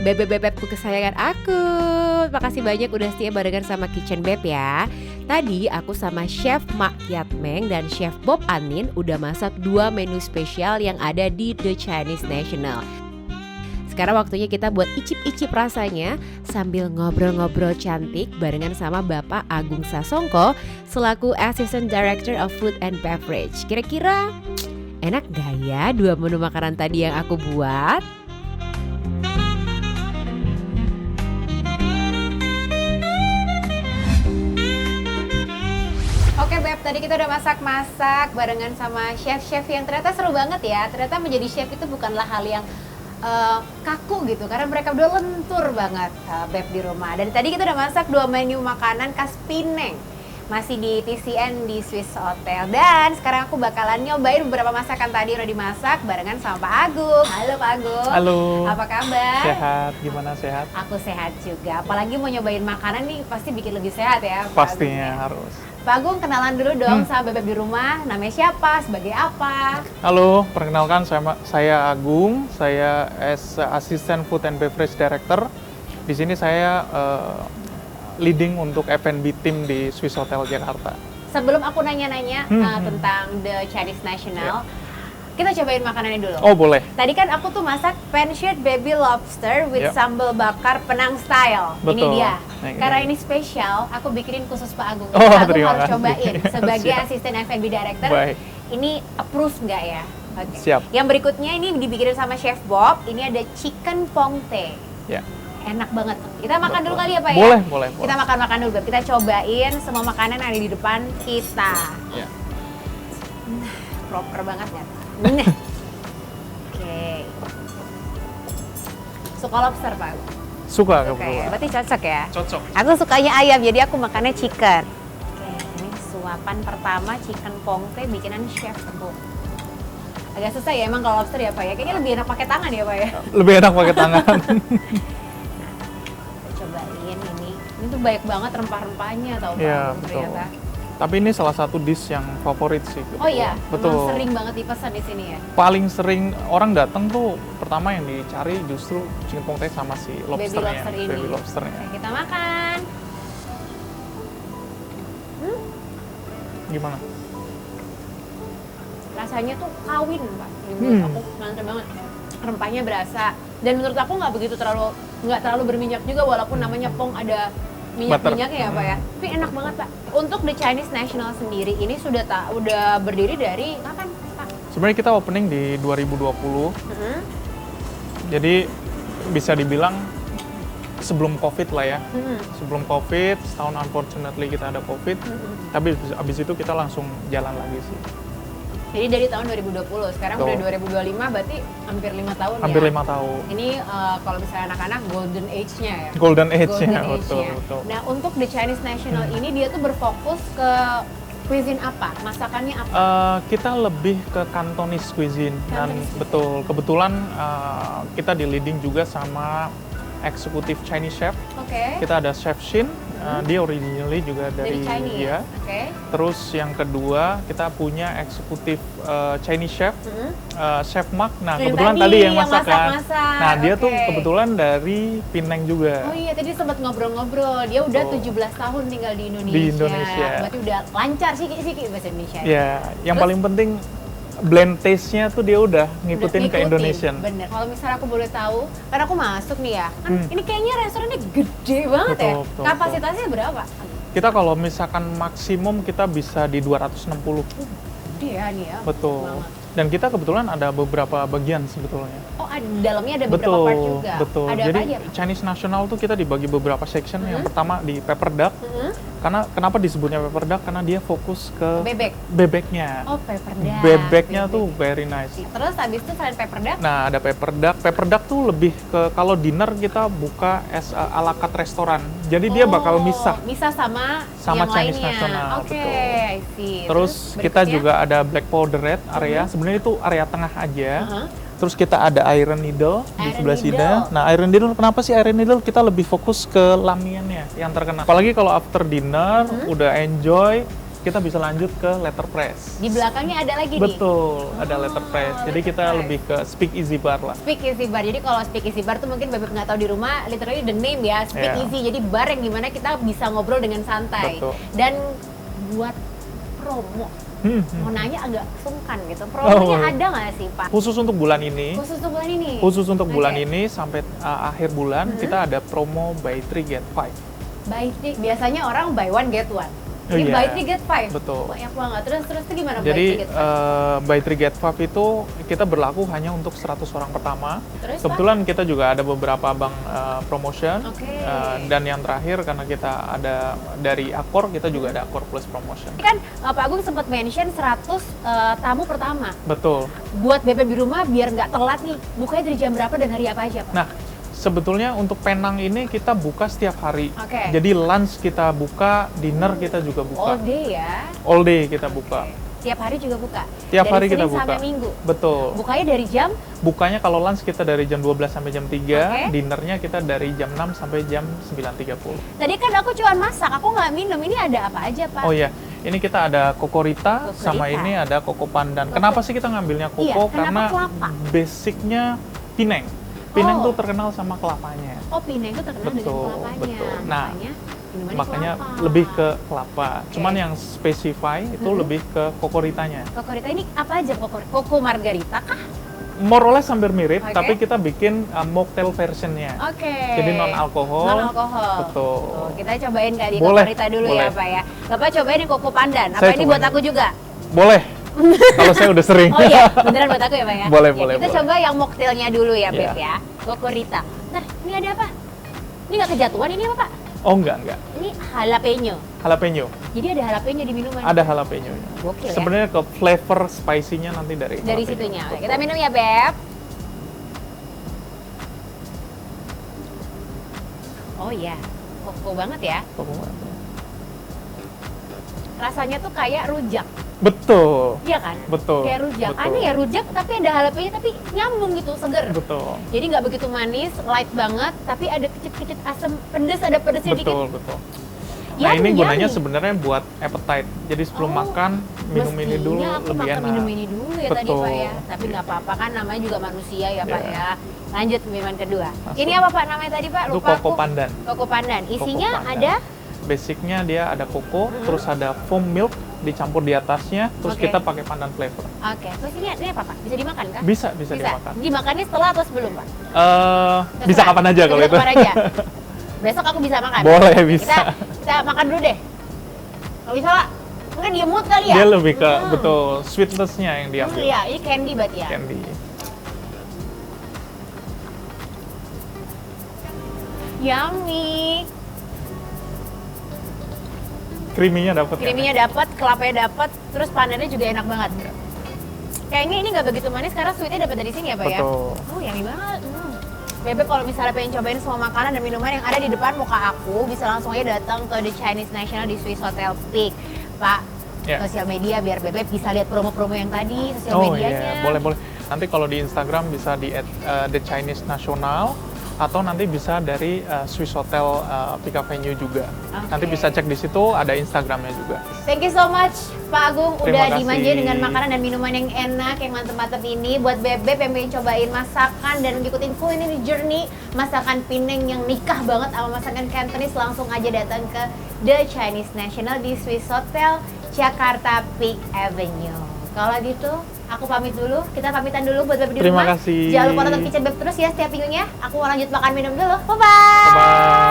bebek-bebekku kesayangan aku. Makasih banyak udah setia barengan sama Kitchen Beb ya. Tadi aku sama Chef Mak Kiat Meng dan Chef Bob Anin udah masak 2 menu spesial yang ada di The Chinese National. Sekarang waktunya kita buat icip-icip rasanya sambil ngobrol-ngobrol cantik barengan sama Bapak Agung Sasongko selaku Assistant Director of Food and Beverage. Kira-kira enak gak ya 2 menu makanan tadi yang aku buat? Oke Beb, tadi kita udah masak-masak barengan sama chef-chef yang ternyata seru banget ya. Ternyata menjadi chef itu bukanlah hal yang kaku gitu, karena mereka udah lentur banget Beb di rumah. Dan tadi kita udah masak 2 menu makanan khas Penang, masih di TCN di Swiss Hotel. Dan sekarang aku bakalan nyobain beberapa masakan tadi udah dimasak barengan sama Pak Agung. Halo Pak Agung. Halo. Apa kabar? Sehat, gimana sehat? Aku sehat juga, apalagi mau nyobain makanan nih pasti bikin lebih sehat ya Pak Pastinya Agung, ya? harus. Pak Agung, kenalan dulu dong sama Bebek di rumah. Namanya siapa? Sebagai apa? Halo, perkenalkan saya Agung. Saya Assistant Food and Beverage Director. Di sini saya leading untuk F&B team di Swiss Hotel Jakarta. Sebelum aku nanya-nanya tentang The Chinese National, kita cobain makanannya dulu. Oh, boleh. Tadi kan aku tuh masak pancit baby lobster with sambal bakar Penang style. Ini Betul. dia. Nah, Karena ini spesial, aku bikinin khusus Pak Agung. Oh, Pak Agung terima harus kasih. cobain sebagai Siap. asisten F&B director. Baik. Ini approve nggak ya? Oke. Siap. Yang berikutnya ini dibikinin sama Chef Bob. Ini ada chicken pongte. Ya. Enak banget. Kita makan dulu kali ya Pak Boleh, ya? boleh. Kita makan-makan dulu, Beb. Kita cobain semua makanan yang ada di depan kita. Ya. Proper banget ya. Nah. Oke. Suka lobster Pak? Suka Suka ya? kebetulan. Berarti cocok ya? Cocok. Aku sukanya ayam, jadi aku makannya chicken. Oke, ini suapan pertama chicken pongte bikinan Chef Bob. Agak susah ya emang kalau lobster ya Pak ya? Kayaknya lebih enak pakai tangan ya Pak ya? Lebih enak pakai tangan. Kita cobain ini. Ini tuh banyak banget rempah-rempahnya tau Pak Iya, Agung, betul. ternyata. Tapi ini salah satu dish yang favorit sih. Oh iya, betul. memang sering banget dipesan di sini ya? Paling sering orang datang tuh pertama yang dicari justru chicken pongte sama si lobsternya. Baby lobster ini. Baby lobsternya. Oke, kita makan. Gimana? Rasanya tuh kawin Pak, di mulut aku mantap banget. Rempahnya berasa, dan menurut aku nggak terlalu berminyak juga, walaupun namanya pong ada minyak-minyaknya ya Pak ya. Tapi enak banget Pak. Untuk The Chinese National sendiri ini udah berdiri dari kapan Pak? Sebenarnya kita opening di 2020. Jadi bisa dibilang sebelum COVID lah ya. Sebelum COVID, setahun unfortunately kita ada COVID. Tapi abis itu kita langsung jalan lagi sih. Jadi dari tahun 2020, sekarang Betul. udah 2025, berarti hampir 5 tahun Hampir ya? 5 tahun. Ini kalau misalnya anak-anak golden age-nya ya? Golden age-nya, Golden betul, age-nya. betul. Nah, untuk The Chinese National ini dia tuh berfokus ke cuisine apa? Masakannya apa? Kita lebih ke Cantonese cuisine. Dan Cantonese betul, kebetulan kita di leading juga sama eksekutif Chinese chef. Oke. Kita ada Chef Shin, dia originally juga Dari dari Chinese ya? Oke. Terus yang kedua kita punya eksekutif Chinese chef, Chef Mak. Nah Yang kebetulan tadi yang masak kan. masak-masak, Nah dia tuh oke. kebetulan dari Penang juga. Oh iya, tadi sempat ngobrol-ngobrol. Dia udah Betul. 17 tahun tinggal di Indonesia. Di Indonesia. Berarti udah lancar sih bahasa Indonesia. Ya, yang Terus? paling penting blend taste-nya tuh dia udah ngikutin ke Indonesian. Bener. Kalau misalnya aku boleh tahu, karena aku masuk nih ya, kan ini kayaknya restorannya gede banget ya. Betul, Kapasitasnya berapa? Kita kalau misalkan maksimum kita bisa di 260. Gede ya nih ya. Betul. Banget. Dan kita kebetulan ada beberapa bagian sebetulnya. Oh, dalamnya ada beberapa part juga. Betul. Ada Jadi apa aja? Pak? Chinese National tuh kita dibagi beberapa section. Yang pertama di pepper duck. Karena kenapa disebutnya pepper duck? Karena dia fokus ke Bebek. bebeknya. Oh, pepper duck. Bebeknya Bebek. tuh very nice. Terus habis itu selain pepper duck, Nah, ada pepper duck. Pepper duck tuh lebih ke kalau dinner kita buka as a la carte restoran. Jadi dia bakal misah. Misah sama yang Chinese lainnya. National, Oke, betul. I see. Terus kita berikutnya? juga ada black powder red area. Sebenarnya itu area tengah aja. Terus kita ada iron needle di Iron sebelah sini. needle. Nah, iron needle kenapa sih iron needle? Kita lebih fokus ke lamiannya yang terkenal. Apalagi kalau after dinner udah enjoy, kita bisa lanjut ke letter press. Di belakangnya ada lagi nih. Betul, ada letter press. Jadi letter kita press. lebih ke speak easy bar lah. Speak easy bar. Jadi kalau speak easy bar tuh mungkin Bebek nggak tahu di rumah, literally the name ya, speak Yeah. easy. Jadi bar yang dimana kita bisa ngobrol dengan santai. Betul. Dan buat promo, mau nanya agak sungkan gitu. Promonya Oh. ada nggak sih Pak? Khusus untuk bulan ini, Khusus untuk bulan ini? khusus untuk bulan Oke. ini sampai akhir bulan kita ada promo buy 3 get 5. Buy 3, biasanya orang buy 1 get 1. Oh, Ini iya. buy 3 get 5? Betul. Banyak banget. Terus itu gimana buy Jadi 3 get 5? buy 3 get 5 itu kita berlaku hanya untuk 100 orang pertama. Terus, Pak? Kebetulan kita juga ada beberapa bank promotion. Oke. Dan yang terakhir karena kita ada dari Accor, kita juga ada Accor Plus promotion. Ini kan Pak Agung sempat mention 100 tamu pertama. Betul. Buat Bebek di rumah biar nggak telat nih, bukanya dari jam berapa dan hari apa aja Pak? Nah, sebetulnya untuk Penang ini kita buka setiap hari. Oke. Jadi lunch kita buka, dinner kita juga buka. All day ya? All day kita buka. Tiap hari juga buka? Tiap dari hari kita Senin buka. sampai Minggu? Betul. Bukanya dari jam? Bukanya kalau lunch kita dari jam 12 sampai jam 3, Oke. dinernya kita dari jam 6 sampai jam 9.30. Tadi kan aku cuma masak, aku nggak minum. Ini ada apa aja Pak? Oh iya, ini kita ada Koko Rita, Koko sama Rita. ini ada Koko Pandan. Koko. Kenapa sih kita ngambilnya Koko? Iya, kenapa Karena kelapa? basicnya Pineng. Pineng Oh. tuh terkenal sama kelapanya. Oh, Pineng itu terkenal dengan Betul, kelapanya. betul. Nah, minumannya Makanya kelapa. lebih ke kelapa. Oke. Cuman yang specify itu lebih ke Koko Ritanya. Koko Rita ini apa aja Koko? Koko Margarita kah? More or less hampir mirip, Oke. tapi kita bikin mocktail versionnya. Oke. Jadi non-alkohol. Non-alkohol. Betul. Tuh, kita cobain kali Boleh, Koko Rita dulu ya boleh. Pak ya. Bapak cobain yang Koko Pandan. Apa Saya ini buat cobain. aku juga? Boleh. Kalau saya udah sering. Oh iya, beneran buat aku ya Pak ya? Boleh, Ya, boleh, kita boleh. coba yang mocktailnya dulu ya Beb Iya. ya. Koko Rita. Nah, ini ada apa? Ini nggak kejatuhan ini apa Pak? Oh enggak. Ini jalapeno. Jalapeno. Jadi ada jalapeno di minuman. Ada jalapeno-nya. Gokil ya. Sebenarnya ke flavor spicy-nya nanti dari Dari jalapeno. situnya. Oke, Betul. kita minum ya Beb. Oh iya, koko banget ya. Koko banget. Rasanya tuh kayak rujak. Betul. Iya kan? Betul. Kayak rujak. Betul. Aneh ya rujak tapi ada jalapeno tapi nyambung gitu, seger. Betul. Jadi nggak begitu manis, light banget, tapi ada kecit-kecit asam pedes, ada pedesnya dikit. Betul. Nah, Yummy, ini gunanya yummy. sebenarnya buat appetite. Jadi sebelum Oh, makan minum ini dulu Mestinya aku lebih makan enak. minum ini dulu ya tadi Betul. Pak ya. Tapi nggak apa-apa kan namanya juga manusia ya Pak Iya. ya. Lanjut minuman kedua. Masuk. Ini apa Pak namanya tadi Pak? Itu Lupa Koko aku. Pandan. Koko Pandan. Isinya Koko Pandan. ada Basicnya dia ada koko, terus ada foam milk dicampur di atasnya, terus Oke. kita pakai pandan flavor. Oke, terus ini apa Pak? Bisa dimakan kah? Bisa dimakan. Dimakannya setelah atau sebelum Pak? Bisa Terserah. kapan aja kalau Bisa itu. kapan aja. Besok aku bisa makan. Boleh, bisa. Kita makan dulu deh. Kalau bisa Pak, mungkin dia mood kali ya? Dia lebih ke betul sweetness-nya yang diambil. Iya, ini candy berarti ya? Candy. Yummy. Creamy-nya dapat. Creamy-nya dapat, kelapanya dapat, terus pandannya juga enak banget. Kayaknya ini nggak begitu manis karena sweetnya dapat dari sini ya Pak ya? Betul. Oh, yummy banget. Bebek kalau misalnya pengen cobain semua makanan dan minuman yang ada di depan muka aku, bisa langsung aja datang ke The Chinese National di Swiss Hotel Peak. Pak, Ya. sosial media biar Bebek bisa lihat promo-promo yang tadi, sosial Oh medianya. iya, boleh. Nanti kalau di Instagram bisa di The Chinese National atau nanti bisa dari Swiss Hotel Pika Venue juga. Oke. Nanti bisa cek di situ ada Instagramnya juga. Thank you so much Pak Agung Terima udah kasih. dimanjain dengan makanan dan minuman yang enak, yang mantep-mantep ini. Buat Bebek yang pengen cobain masakan dan ngikutin culinary journey masakan Pineng yang nikah banget sama masakan Cantonese, langsung aja datang ke The Chinese National di Swiss Hotel Jakarta Peak Avenue. Kalau gitu, aku pamit dulu. Kita pamitan dulu buat Bebek di Terima rumah. kasih. Jangan lupa nonton Kitchen Beb terus ya setiap minggunya. Aku mau lanjut makan minum dulu. Bye-bye! Bye-bye.